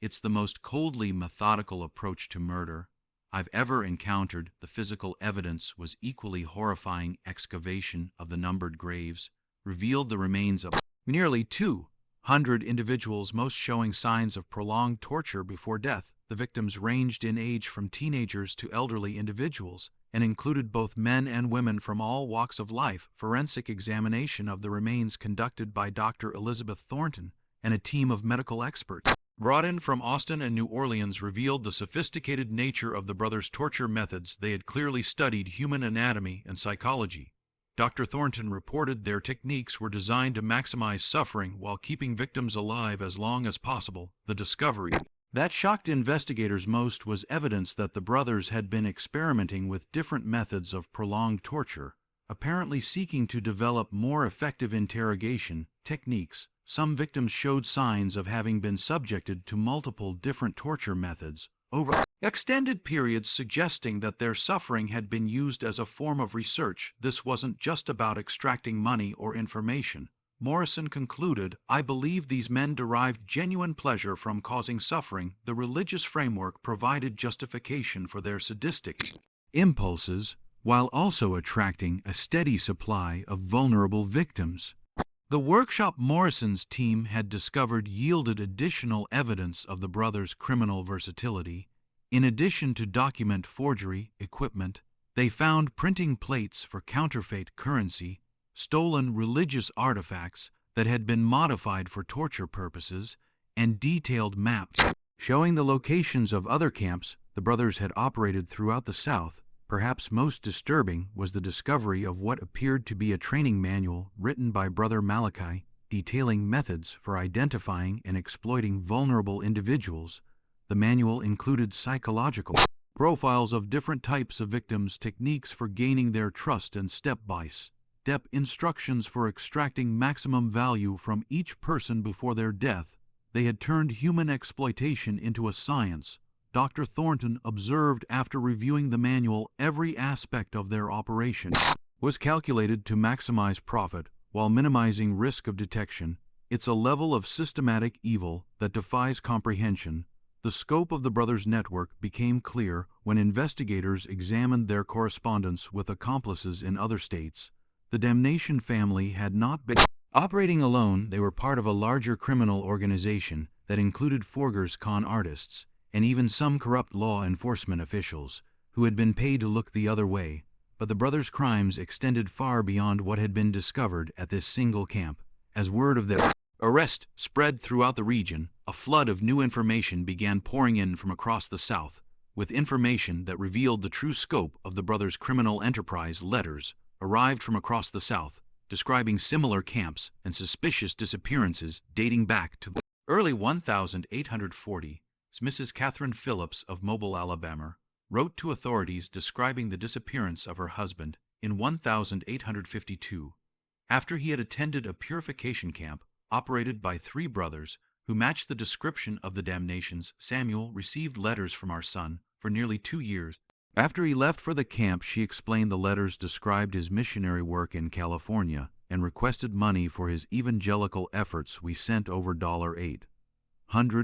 It's the most coldly methodical approach to murder I've ever encountered. The physical evidence was equally horrifying. Excavation of the numbered graves revealed the remains of nearly 200 individuals, most showing signs of prolonged torture before death. The victims ranged in age from teenagers to elderly individuals and included both men and women from all walks of life. Forensic examination of the remains conducted by Dr. Elizabeth Thornton and a team of medical experts brought in from Austin and New Orleans revealed the sophisticated nature of the brothers' torture methods. They had clearly studied human anatomy and psychology. Dr. Thornton reported their techniques were designed to maximize suffering while keeping victims alive as long as possible. The discovery that shocked investigators most was evidence that the brothers had been experimenting with different methods of prolonged torture, apparently seeking to develop more effective interrogation techniques. Some victims showed signs of having been subjected to multiple different torture methods over extended periods, suggesting that their suffering had been used as a form of research. This wasn't just about extracting money or information. Morrison concluded, "I believe these men derived genuine pleasure from causing suffering. The religious framework provided justification for their sadistic impulses, while also attracting a steady supply of vulnerable victims." The workshop Morrison's team had discovered yielded additional evidence of the brothers' criminal versatility. In addition to document forgery equipment, they found printing plates for counterfeit currency, stolen religious artifacts that had been modified for torture purposes, and detailed maps showing the locations of other camps the brothers had operated throughout the South. Perhaps most disturbing was the discovery of what appeared to be a training manual written by Brother Malachi, detailing methods for identifying and exploiting vulnerable individuals. The manual included psychological profiles of different types of victims, techniques for gaining their trust, and step-by-step instructions for extracting maximum value from each person before their death. They had turned human exploitation into a science. Dr. Thornton observed after reviewing the manual, every aspect of their operation was calculated to maximize profit while minimizing risk of detection. It's a level of systematic evil that defies comprehension. The scope of the brothers' network became clear when investigators examined their correspondence with accomplices in other states. The Damnation family had not been operating alone. They were part of a larger criminal organization that included forgers, con artists, and even some corrupt law enforcement officials who had been paid to look the other way. But the brothers' crimes extended far beyond what had been discovered at this single camp. As word of their arrest spread throughout the region, a flood of new information began pouring in from across the South, with information that revealed the true scope of the brothers' criminal enterprise. Letters arrived from across the South, describing similar camps and suspicious disappearances dating back to early 1840. Mrs. Catherine Phillips of Mobile, Alabama, wrote to authorities describing the disappearance of her husband in 1852, after he had attended a purification camp operated by three brothers who matched the description of the Damnations. Samuel received letters from our son for nearly 2 years. After he left for the camp, she explained the letters described his missionary work in California and requested money for his evangelical efforts. We sent over $800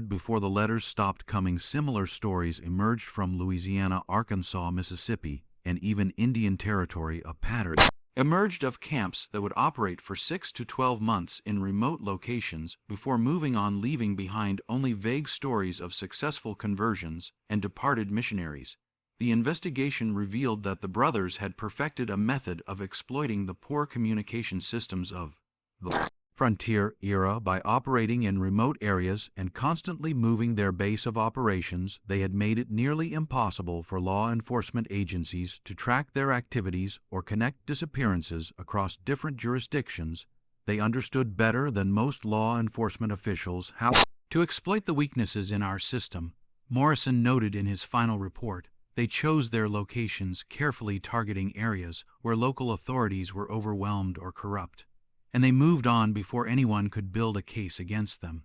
before the letters stopped coming. Similar stories emerged from Louisiana, Arkansas, Mississippi, and even Indian Territory. A pattern emerged of camps that would operate for 6 to 12 months in remote locations before moving on, leaving behind only vague stories of successful conversions and departed missionaries. The investigation revealed that the brothers had perfected a method of exploiting the poor communication systems of the frontier era by operating in remote areas and constantly moving their base of operations. They had made it nearly impossible for law enforcement agencies to track their activities or connect disappearances across different jurisdictions. They understood better than most law enforcement officials how to exploit the weaknesses in our system. Morrison noted in his final report, they chose their locations carefully, targeting areas where local authorities were overwhelmed or corrupt, and they moved on before anyone could build a case against them.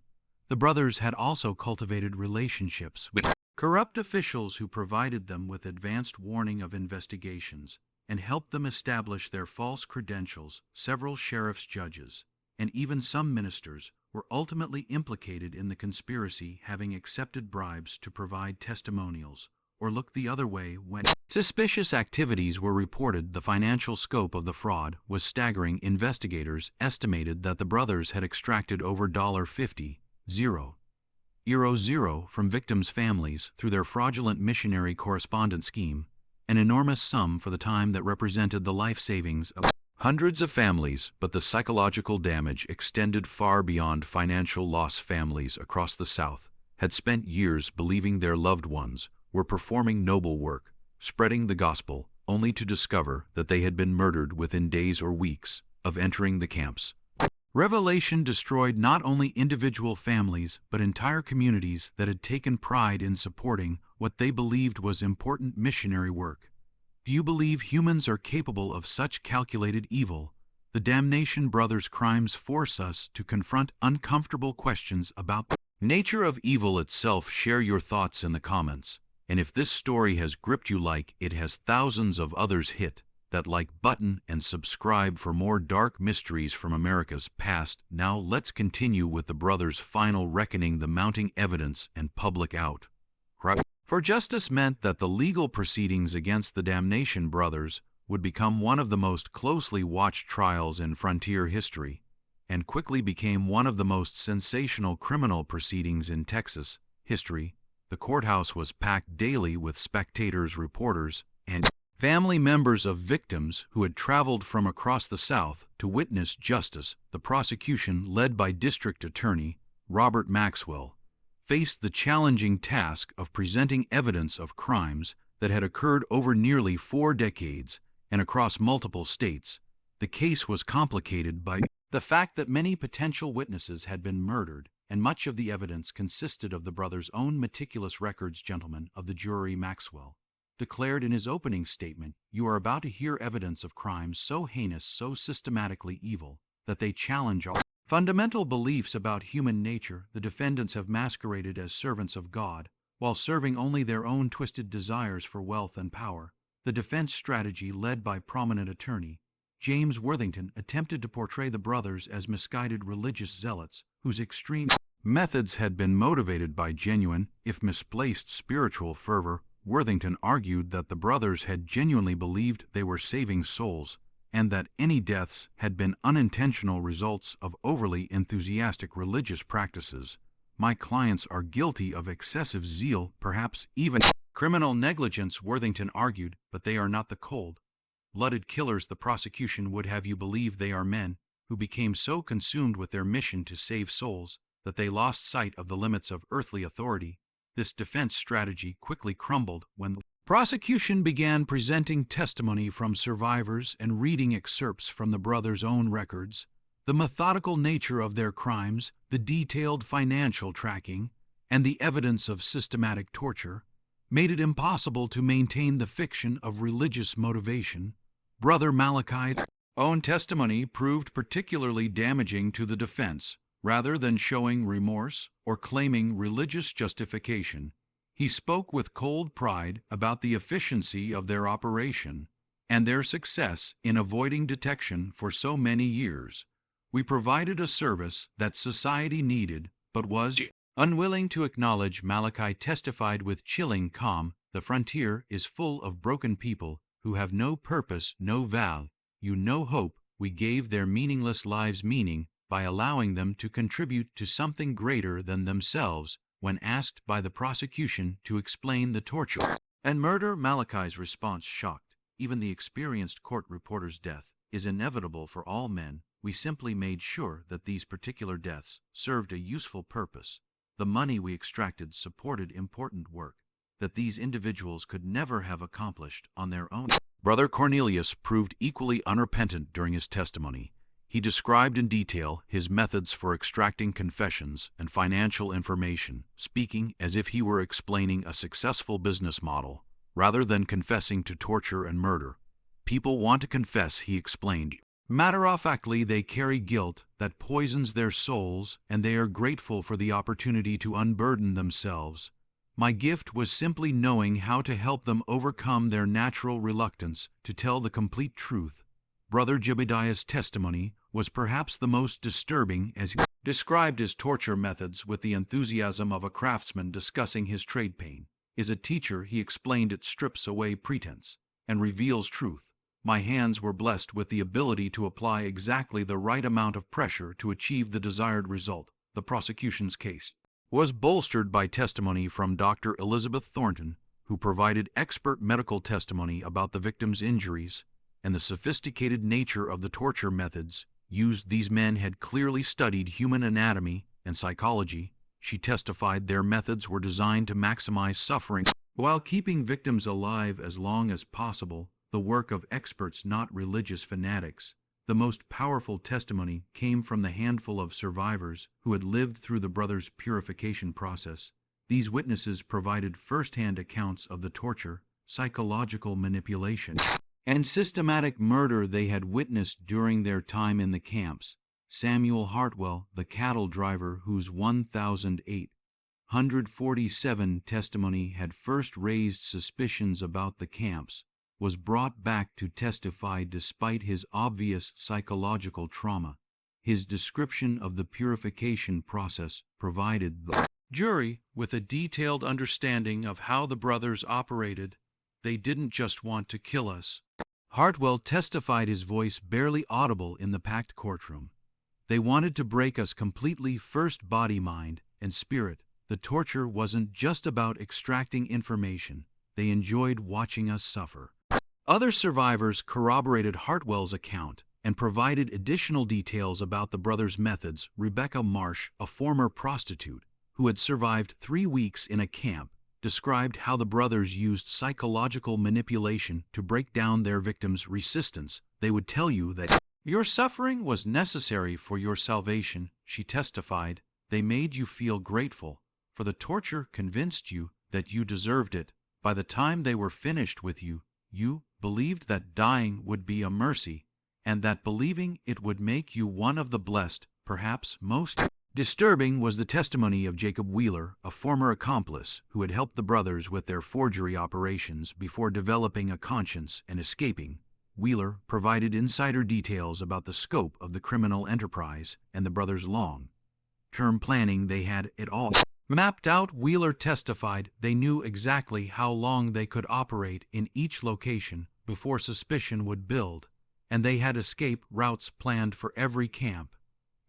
The brothers had also cultivated relationships with corrupt officials who provided them with advanced warning of investigations and helped them establish their false credentials. Several sheriffs, judges, and even some ministers were ultimately implicated in the conspiracy, having accepted bribes to provide testimonials or look the other way when suspicious activities were reported. The financial scope of the fraud was staggering. Investigators estimated that the brothers had extracted over $50,000 from victims' families through their fraudulent missionary correspondence scheme, an enormous sum for the time that represented the life savings of hundreds of families. But the psychological damage extended far beyond financial loss. Families across the South had spent years believing their loved ones were performing noble work, spreading the gospel, only to discover that they had been murdered within days or weeks of entering the camps. Revelation destroyed not only individual families but entire communities that had taken pride in supporting what they believed was important missionary work. Do you believe humans are capable of such calculated evil? The Damnation brothers' crimes force us to confront uncomfortable questions about the nature of evil itself. Share your thoughts in the comments. And if this story has gripped you like it has thousands of others, hit that like button and subscribe for more dark mysteries from America's past. Now let's continue with the brothers' final reckoning, the mounting evidence and public outcry for justice meant that the legal proceedings against the Damnation brothers would become one of the most closely watched trials in frontier history, and quickly became one of the most sensational criminal proceedings in Texas history. The courthouse was packed daily with spectators, reporters, and family members of victims who had traveled from across the South to witness justice. The prosecution, led by District Attorney Robert Maxwell, faced the challenging task of presenting evidence of crimes that had occurred over nearly 4 decades and across multiple states. The case was complicated by the fact that many potential witnesses had been murdered, and much of the evidence consisted of the brothers' own meticulous records. Gentlemen of the jury, Maxwell declared in his opening statement, "You are about to hear evidence of crimes so heinous, so systematically evil, that they challenge all fundamental beliefs about human nature. The defendants have masqueraded as servants of God, while serving only their own twisted desires for wealth and power." The defense strategy, led by prominent attorney James Worthington, attempted to portray the brothers as misguided religious zealots whose extreme methods had been motivated by genuine, if misplaced, spiritual fervor. Worthington argued that the brothers had genuinely believed they were saving souls, and that any deaths had been unintentional results of overly enthusiastic religious practices. "My clients are guilty of excessive zeal, perhaps even criminal negligence," Worthington argued, "but they are not the cold-blooded killers the prosecution would have you believe. They are men who became so consumed with their mission to save souls that they lost sight of the limits of earthly authority." This defense strategy quickly crumbled when the prosecution began presenting testimony from survivors and reading excerpts from the brothers' own records. The methodical nature of their crimes, the detailed financial tracking, and the evidence of systematic torture made it impossible to maintain the fiction of religious motivation. Brother Malachi's own testimony proved particularly damaging to the defense. Rather than showing remorse or claiming religious justification, he spoke with cold pride about the efficiency of their operation and their success in avoiding detection for so many years. "We provided a service that society needed but was unwilling to acknowledge," Malachi testified with chilling calm. "The frontier is full of broken people who have no purpose, no value, no hope. We gave their meaningless lives meaning by allowing them to contribute to something greater than themselves." When asked by the prosecution to explain the torture and murder, Malachi's response shocked even the experienced court reporter's. "Death is inevitable for all men. We simply made sure that these particular deaths served a useful purpose. The money we extracted supported important work that these individuals could never have accomplished on their own." Brother Cornelius proved equally unrepentant during his testimony. He described in detail his methods for extracting confessions and financial information, speaking as if he were explaining a successful business model, rather than confessing to torture and murder. "People want to confess," he explained. "Matter-of-factly, they carry guilt that poisons their souls, and they are grateful for the opportunity to unburden themselves. My gift was simply knowing how to help them overcome their natural reluctance to tell the complete truth." Brother Jebediah's testimony was perhaps the most disturbing, as he described his torture methods with the enthusiasm of a craftsman discussing his trade. "Pain is a teacher," he explained. "It strips away pretense and reveals truth. My hands were blessed with the ability to apply exactly the right amount of pressure to achieve the desired result." The prosecution's case was bolstered by testimony from Dr. Elizabeth Thornton, who provided expert medical testimony about the victim's injuries and the sophisticated nature of the torture methods used. These men had clearly studied human anatomy and psychology. She testified their methods were designed to maximize suffering while keeping victims alive as long as possible, the work of experts, not religious fanatics. The most powerful testimony came from the handful of survivors who had lived through the brothers' purification process. These witnesses provided first-hand accounts of the torture, psychological manipulation, and systematic murder they had witnessed during their time in the camps. Samuel Hartwell, the cattle driver whose 1,847 testimony had first raised suspicions about the camps, was brought back to testify despite his obvious psychological trauma. His description of the purification process provided the jury with a detailed understanding of how the brothers operated. They didn't just want to kill us. Hartwell testified, his voice barely audible in the packed courtroom. They wanted to break us completely, first body, mind, and spirit. The torture wasn't just about extracting information. They enjoyed watching us suffer. Other survivors corroborated Hartwell's account and provided additional details about the brothers' methods. Rebecca Marsh, a former prostitute who had survived 3 weeks in a camp, described how the brothers used psychological manipulation to break down their victims' resistance. They would tell you that your suffering was necessary for your salvation, she testified. They made you feel grateful, for the torture convinced you that you deserved it. By the time they were finished with you, you believed that dying would be a mercy, and that believing it would make you one of the blessed. Perhaps most disturbing was the testimony of Jacob Wheeler, a former accomplice who had helped the brothers with their forgery operations before developing a conscience and escaping. Wheeler provided insider details about the scope of the criminal enterprise and the brothers' long-term planning. They had it all mapped out. Wheeler testified they knew exactly how long they could operate in each location before suspicion would build, and they had escape routes planned for every camp.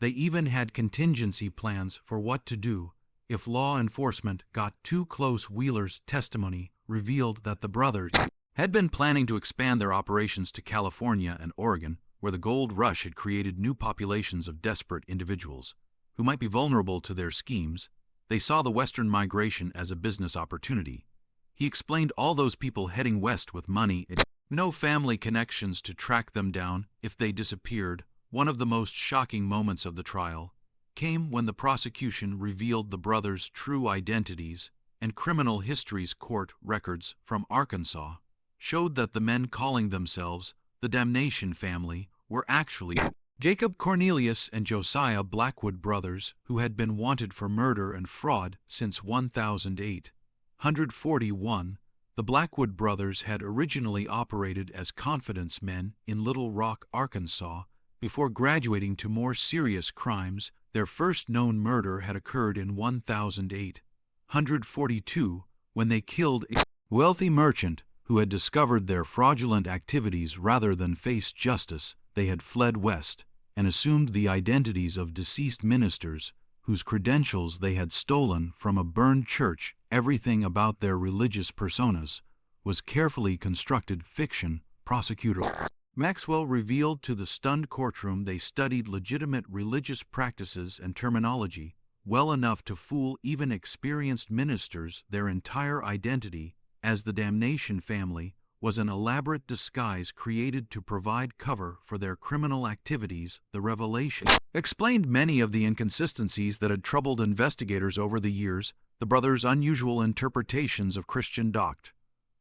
They even had contingency plans for what to do if law enforcement got too close. Wheeler's testimony revealed that the brothers had been planning to expand their operations to California and Oregon, where the gold rush had created new populations of desperate individuals who might be vulnerable to their schemes. They saw the western migration as a business opportunity. He explained all those people heading west with money and no family connections to track them down if they disappeared. One of the most shocking moments of the trial came when the prosecution revealed the brothers' true identities and criminal histories. Court records from Arkansas showed that the men calling themselves the Damnation family were actually Jacob Cornelius and Josiah Blackwood brothers, who had been wanted for murder and fraud since 1841. The Blackwood brothers had originally operated as confidence men in Little Rock, Arkansas, before graduating to more serious crimes. Their first known murder had occurred in 1842 when they killed a wealthy merchant who had discovered their fraudulent activities. Rather than face justice, they had fled west and assumed the identities of deceased ministers whose credentials they had stolen from a burned church. Everything about their religious personas was carefully constructed fiction. Prosecutor Maxwell revealed to the stunned courtroom they studied legitimate religious practices and terminology well enough to fool even experienced ministers. Their entire identity as the Damnation family was an elaborate disguise created to provide cover for their criminal activities. The revelation explained many of the inconsistencies that had troubled investigators over the years. The brothers' unusual interpretations of Christian doctrine,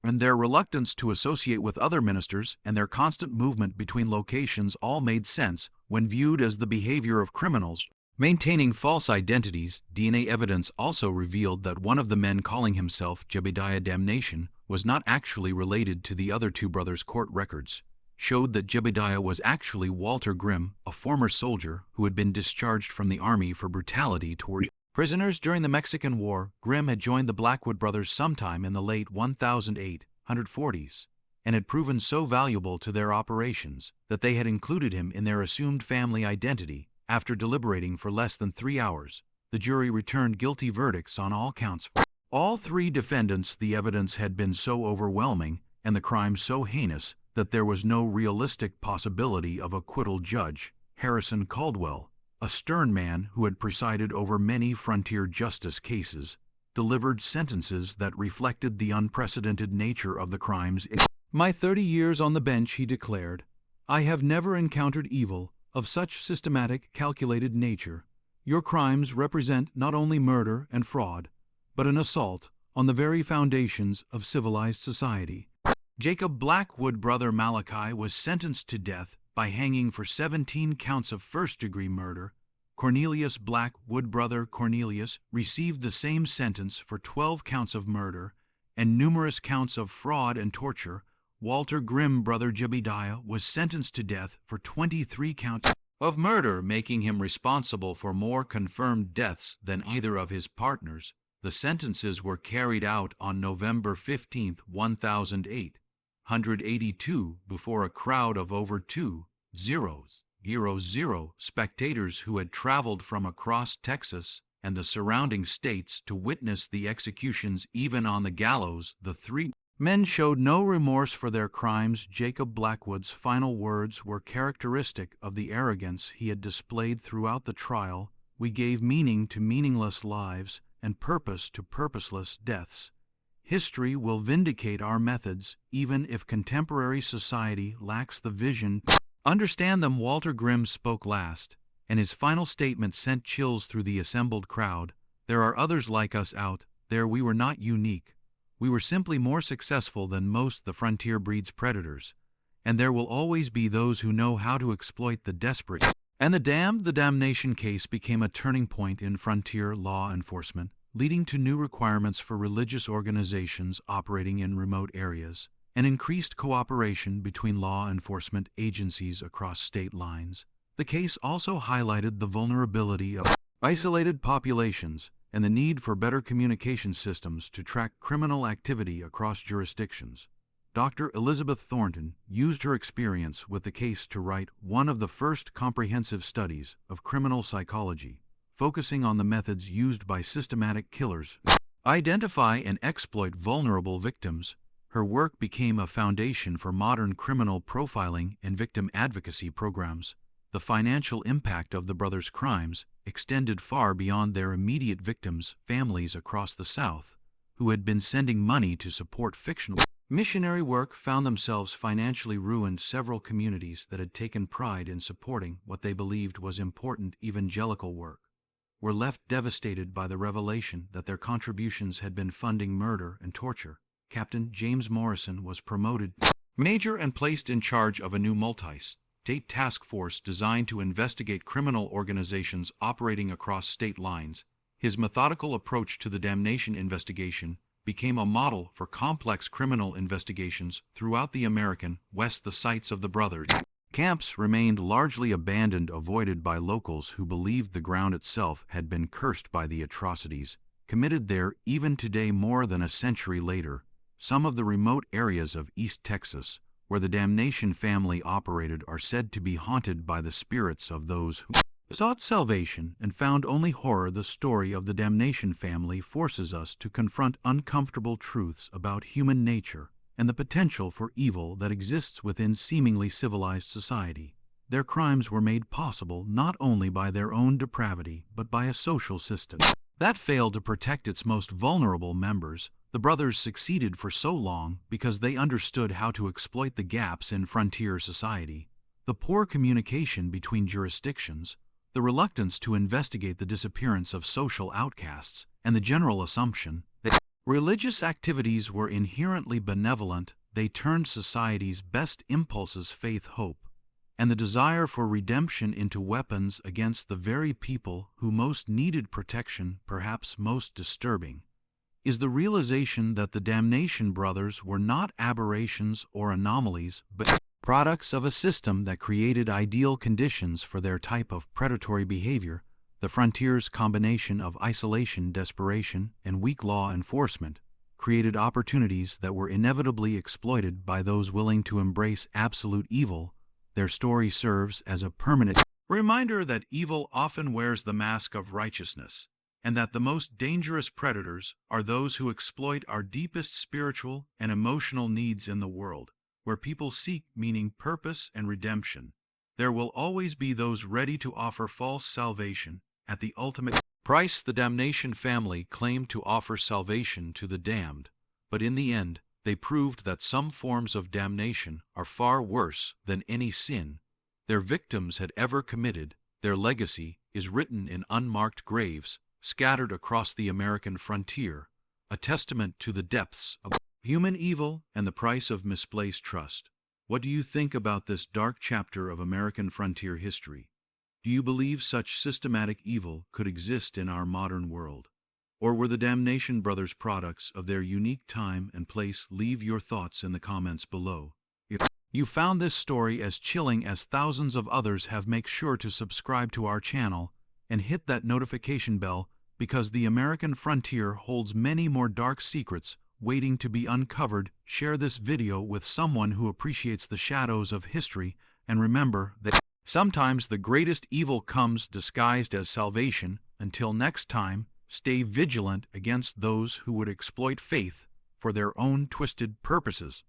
and their reluctance to associate with other ministers, and their constant movement between locations all made sense when viewed as the behavior of criminals maintaining false identities. DNA evidence also revealed that one of the men calling himself Jebediah Damnation was not actually related to the other two brothers. Court records showed that Jebediah was actually Walter Grimm, a former soldier who had been discharged from the army for brutality toward prisoners during the Mexican War. Grimm had joined the Blackwood brothers sometime in the late 1840s and had proven so valuable to their operations that they had included him in their assumed family identity. After deliberating for less than 3 hours, the jury returned guilty verdicts on all counts. All three defendants. The evidence had been so overwhelming and the crime so heinous that there was no realistic possibility of acquittal. Judge Harrison Caldwell, a stern man who had presided over many frontier justice cases, delivered sentences that reflected the unprecedented nature of the crimes. In my 30 years on the bench, he declared, I have never encountered evil of such systematic, calculated nature. Your crimes represent not only murder and fraud, but an assault on the very foundations of civilized society. Jacob Blackwood brother Malachi was sentenced to death by hanging for 17 counts of first-degree murder. Cornelius Blackwood brother Cornelius received the same sentence for 12 counts of murder and numerous counts of fraud and torture. Walter Grimm brother Jebediah was sentenced to death for 23 counts of murder, making him responsible for more confirmed deaths than either of his partners. The sentences were carried out on November 15, 1882, before a crowd of over 2,000 spectators who had traveled from across Texas and the surrounding states to witness the executions. Even on the gallows, the three men showed no remorse for their crimes. Jacob Blackwood's final words were characteristic of the arrogance he had displayed throughout the trial. We gave meaning to meaningless lives and purpose to purposeless deaths. History will vindicate our methods, even if contemporary society lacks the vision to understand them. Walter Grimm spoke last, and his final statement sent chills through the assembled crowd. There are others like us out there. We were not unique. We were simply more successful than most the frontier breed's predators. And there will always be those who know how to exploit the desperate and the damned. The Damnation case became a turning point in frontier law enforcement, leading to new requirements for religious organizations operating in remote areas, and increased cooperation between law enforcement agencies across state lines. The case also highlighted the vulnerability of isolated populations and the need for better communication systems to track criminal activity across jurisdictions. Dr. Elizabeth Thornton used her experience with the case to write one of the first comprehensive studies of criminal psychology, focusing on the methods used by systematic killers to identify and exploit vulnerable victims. Her work became a foundation for modern criminal profiling and victim advocacy programs. The financial impact of the brothers' crimes extended far beyond their immediate victims. Families across the South, who had been sending money to support fictional missionary work, found themselves financially ruined. Several communities that had taken pride in supporting what they believed was important evangelical work were left devastated by the revelation that their contributions had been funding murder and torture. Captain James Morrison was promoted to major and placed in charge of a new multi-state task force designed to investigate criminal organizations operating across state lines. His methodical approach to the Damnation investigation became a model for complex criminal investigations throughout the American West. The sites of the brothers' camps remained largely abandoned, avoided by locals who believed the ground itself had been cursed by the atrocities committed there. Even today, more than a century later, some of the remote areas of East Texas where the Damnation family operated are said to be haunted by the spirits of those who sought salvation and found only horror. The story of the Damnation family forces us to confront uncomfortable truths about human nature and the potential for evil that exists within seemingly civilized society. Their crimes were made possible not only by their own depravity, but by a social system that failed to protect its most vulnerable members. The brothers succeeded for so long because they understood how to exploit the gaps in frontier society, the poor communication between jurisdictions, the reluctance to investigate the disappearance of social outcasts, and the general assumption that religious activities were inherently benevolent. They turned society's best impulses, faith, hope, and the desire for redemption into weapons against the very people who most needed protection. Perhaps most disturbing is the realization that the Damnation brothers were not aberrations or anomalies, but products of a system that created ideal conditions for their type of predatory behavior. The frontier's combination of isolation, desperation, and weak law enforcement created opportunities that were inevitably exploited by those willing to embrace absolute evil. Their story serves as a permanent reminder that evil often wears the mask of righteousness, and that the most dangerous predators are those who exploit our deepest spiritual and emotional needs in the world, where people seek meaning, purpose, and redemption. There will always be those ready to offer false salvation at the ultimate price. The Damnation family claimed to offer salvation to the damned, but in the end, they proved that some forms of damnation are far worse than any sin their victims had ever committed. Their legacy is written in unmarked graves scattered across the American frontier, a testament to the depths of human evil and the price of misplaced trust. What do you think about this dark chapter of American frontier history? Do you believe such systematic evil could exist in our modern world? Or were the Damnation brothers products of their unique time and place? Leave your thoughts in the comments below. If you found this story as chilling as thousands of others have, make sure to subscribe to our channel and hit that notification bell, because the American frontier holds many more dark secrets waiting to be uncovered. Share this video with someone who appreciates the shadows of history, and remember that sometimes the greatest evil comes disguised as salvation. Until next time, stay vigilant against those who would exploit faith for their own twisted purposes.